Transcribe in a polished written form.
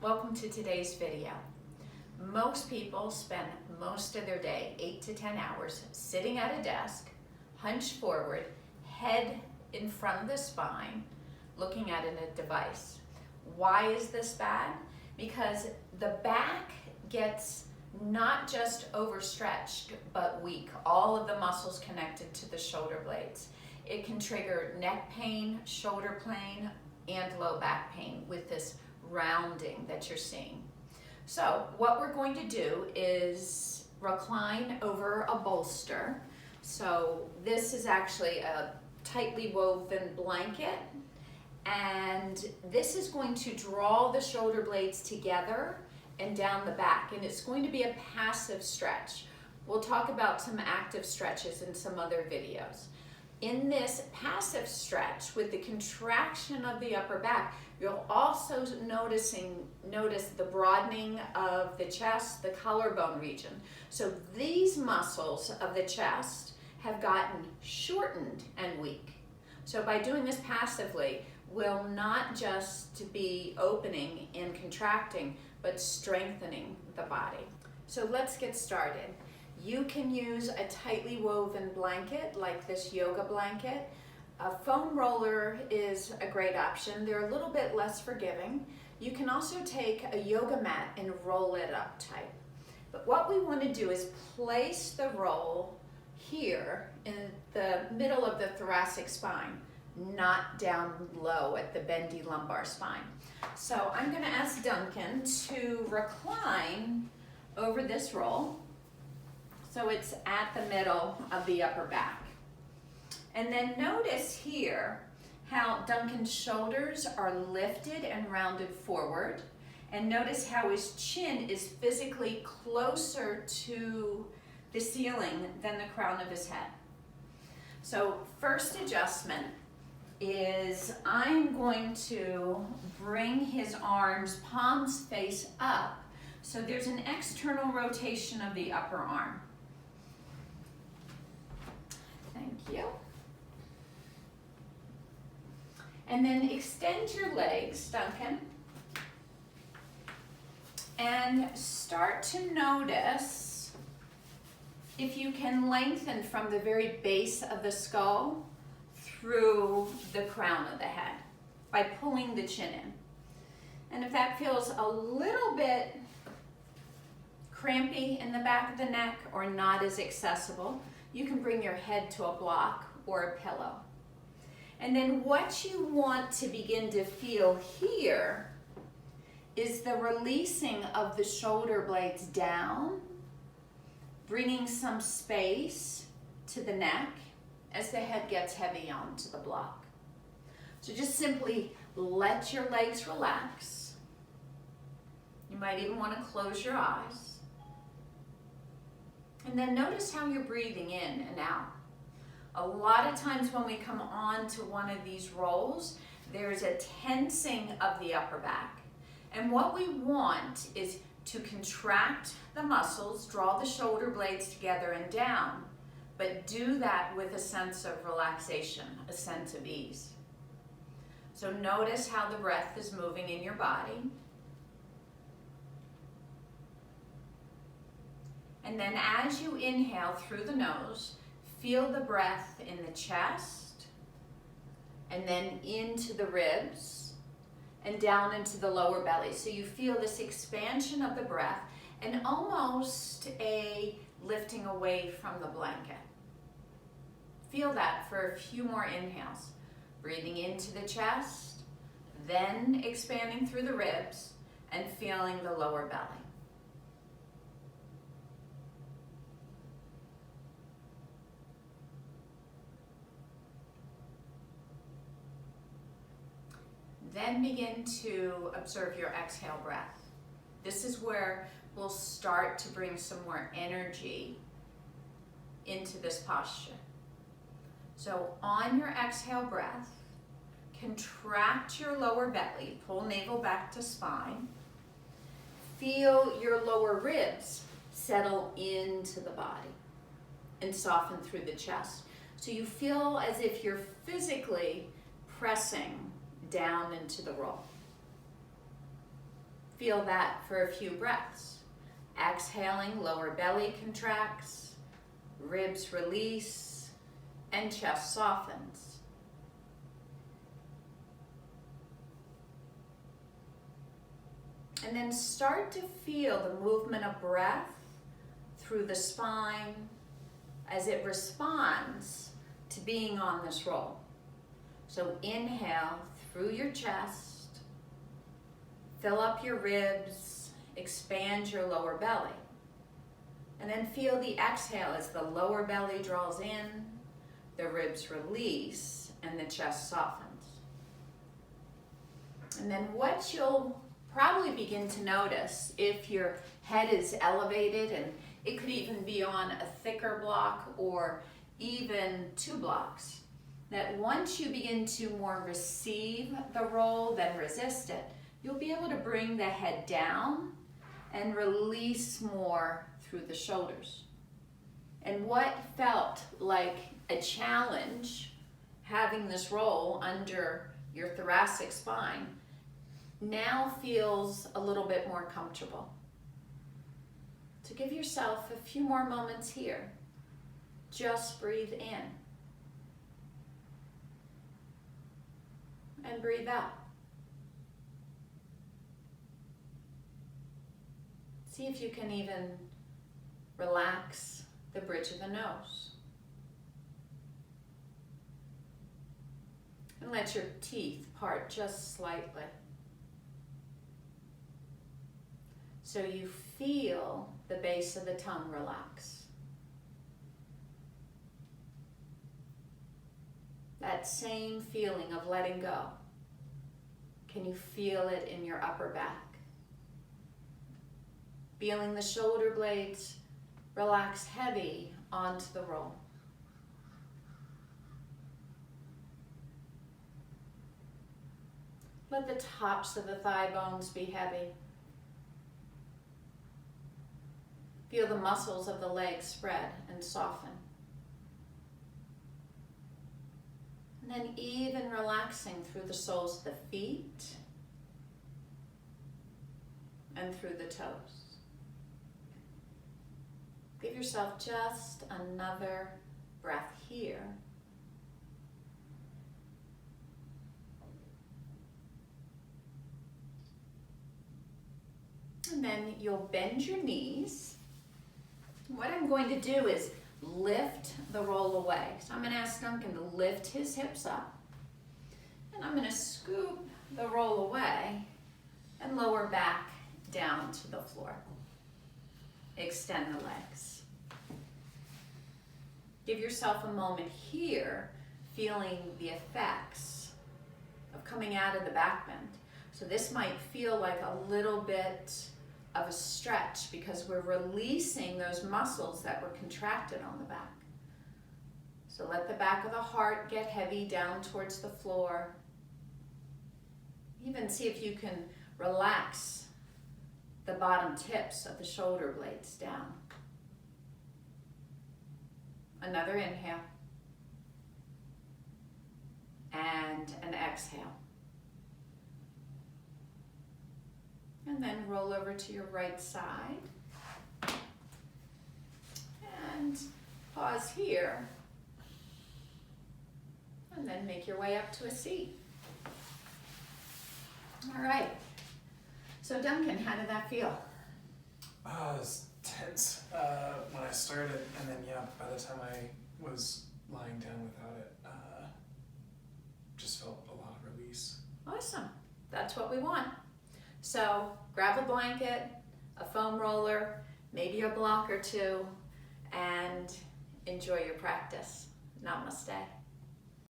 Welcome to today's video. Most people spend most of their day, 8 to 10 hours, sitting at a desk, hunched forward, head in front of the spine, looking at a device. Why is this bad? Because the back gets not just overstretched, but weak. All of the muscles connected to the shoulder blades. It can trigger neck pain, shoulder pain, and low back pain with this rounding that you're seeing. So what we're going to do is recline over a bolster. So this is actually a tightly woven blanket, and this is going to draw the shoulder blades together and down the back, and it's going to be a passive stretch. We'll talk about some active stretches in some other videos. In this passive stretch, with the contraction of the upper back, you'll also notice the broadening of the chest, the collarbone region. So these muscles of the chest have gotten shortened and weak. So by doing this passively, we'll not just be opening and contracting, but strengthening the body. So let's get started. You can use a tightly woven blanket like this yoga blanket. A foam roller is a great option. They're a little bit less forgiving. You can also take a yoga mat and roll it up tight. But what we want to do is place the roll here in the middle of the thoracic spine, not down low at the bendy lumbar spine. So I'm going to ask Duncan to recline over this roll. So it's at the middle of the upper back. And then notice here how Duncan's shoulders are lifted and rounded forward. And notice how his chin is physically closer to the ceiling than the crown of his head. So first adjustment is I'm going to bring his arms, palms face up. So there's an external rotation of the upper arm. Thank you. And then extend your legs, Duncan, and start to notice if you can lengthen from the very base of the skull through the crown of the head by pulling the chin in. And if that feels a little bit crampy in the back of the neck or not as accessible, you can bring your head to a block or a pillow. And then what you want to begin to feel here is the releasing of the shoulder blades down, bringing some space to the neck as the head gets heavy onto the block. So just simply let your legs relax. You might even want to close your eyes. And then notice how you're breathing in and out. A lot of times when we come on to one of these rolls, there's a tensing of the upper back. And what we want is to contract the muscles, draw the shoulder blades together and down, but do that with a sense of relaxation, a sense of ease. So notice how the breath is moving in your body. And then as you inhale through the nose, feel the breath in the chest, and then into the ribs, and down into the lower belly. So you feel this expansion of the breath and almost a lifting away from the blanket. Feel that for a few more inhales. Breathing into the chest, then expanding through the ribs, and feeling the lower belly. Then begin to observe your exhale breath. This is where we'll start to bring some more energy into this posture. So on your exhale breath, contract your lower belly, pull navel back to spine. Feel your lower ribs settle into the body and soften through the chest. So you feel as if you're physically pressing down into the roll. Feel that for a few breaths. Exhaling, lower belly contracts, ribs release, and chest softens. And then start to feel the movement of breath through the spine as it responds to being on this roll. So inhale through your chest, fill up your ribs, expand your lower belly. And then feel the exhale as the lower belly draws in, the ribs release, and the chest softens. And then what you'll probably begin to notice if your head is elevated, and it could even be on a thicker block or even 2 blocks, that once you begin to more receive the roll than resist it, you'll be able to bring the head down and release more through the shoulders. And what felt like a challenge, having this roll under your thoracic spine, now feels a little bit more comfortable. So give yourself a few more moments here. Just breathe in. And breathe out. See if you can even relax the bridge of the nose. And let your teeth part just slightly. So you feel the base of the tongue relax. That same feeling of letting go. Can you feel it in your upper back? Feeling the shoulder blades relax heavy onto the roll. Let the tops of the thigh bones be heavy. Feel the muscles of the legs spread and soften. And then even relaxing through the soles of the feet and through the toes. Give yourself just another breath here. And then you'll bend your knees. What I'm going to do is lift the roll away. So I'm going to ask Duncan to lift his hips up. And I'm going to scoop the roll away and lower back down to the floor. Extend the legs. Give yourself a moment here, feeling the effects of coming out of the back bend. So this might feel like a little bit of a stretch because we're releasing those muscles that were contracted on the back. So let the back of the heart get heavy down towards the floor. Even see if you can relax the bottom tips of the shoulder blades down. Another inhale. And an exhale. And then roll over to your right side. And pause here. And then make your way up to a seat. All right. So Duncan, how did that feel? It was tense when I started, and then by the time I was lying down without it, just felt a lot of release. Awesome. That's what we want. So grab a blanket, a foam roller, maybe a block or two, and enjoy your practice. Namaste.